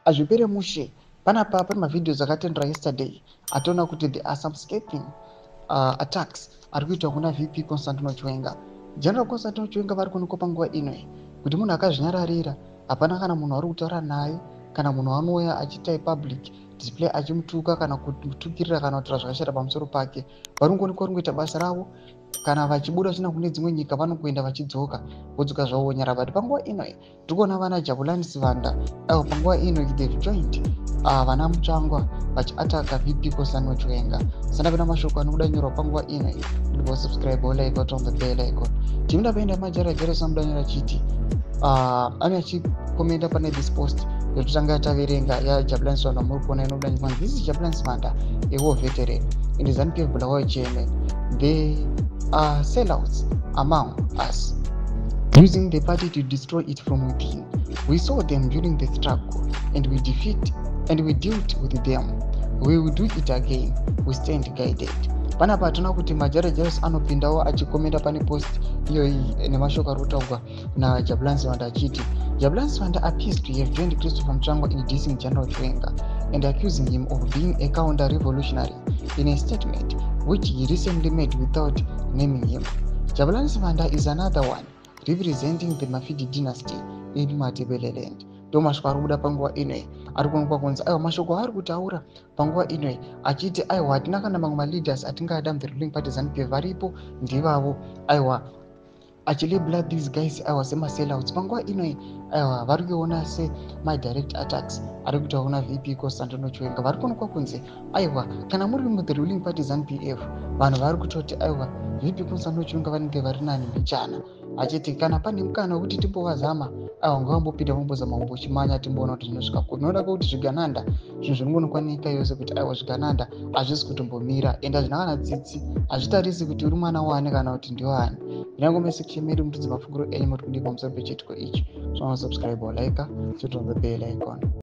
Azvipere mushe panapa pane mavideos akatendera yesterday ationa kuti there are some scathing attacks ari kuitwa kuna VP Constantino Chiwenga. General Constantino Chiwenga vari kuonekwa panguva ino kuti munhu akazvinyararira, hapana kana munhu ari kutaura naye, kana munhu anouya achiita public display achimutuka kana kumutukirira kana kutaura zvakashata pamusoro pake. Vari kungoonekwa vari kuita basa ravo, kana vachibuda china kune dzimwe nyika vanokuenda vachidzoka vodzoka zvavo vonyara. But panguva ino tiri kuona vana Jabulani Sivanda avo panguva ino they've joined vana Mutsvangwa vachiataka VP Constantino Chiwenga. Sandapinda mashoko anobuda nyorwa panguva ino ndipo subscribe like on the bell icon. Timuda paenda majarajara samudanyira chiti ane achikomenda pane this post yototanga taverenga yaJabulani Sivanda muri kuona inobuda nyika. This is Jabulani Sivanda, a war veteran in the ZANU-PF Bulawayo chairman. They are sellouts among us, using the party to destroy it from within. We saw them during the struggle and we dealt with them. We will do it again. We stand guided. Panapa tuna kuti majarajara anopindawo achikomenda pane post iyoyi nemashoko ari kutaurwa naJabulani Sivanda achiti Jabulani Sivanda appears to have joined Christopher Mutsvangwa in dissing General Chiwenga and accusing him of being a counter-revolutionary in a statement which he recently made without naming him. Jabulani Sivanda is another one representing the Mafidi dynasty in Matabeleland. Ndo mashoko ari kubuda panguva ino ari kuonekwa kunzi aiwa mashoko ari kutaura panguva ino achiti aiwa hatina kana mamwe maleaders atingada the ruling party ZANU-PF varipo ndivavo aiwa achilabela these guys aiwa semasellouts. Panguva ino aiwa vari kuona semadirect attacks ari kuitwa kuna VP Constantino Chiwenga. Vari kuonekwa kunzi aiwa kana muri the ruling party ZANU-PF vanhu vari kutoti aiwa VP Constantino Chiwenga vanenge vari nani mbichana, achiti kana pane mukana wekuti timbovazama aiwa ngavambopinda vambozama kumbochimanya timboona kuti zvinosvika kuri. Noda kuti zvigananda zvinhu zvinongoonekwa nyika yose kuti aiwa zvigananda hazvisi kutombomira ende hazvina kana tsitsi, hazvitarisi kuti uri mwana wani kana kuti ndiwani. Ndinangomese kuchemeri mutudzi mafunguro enyu muri kudii pamusoro pechitiko ichi. So subscribe or like, hit on the bell icon.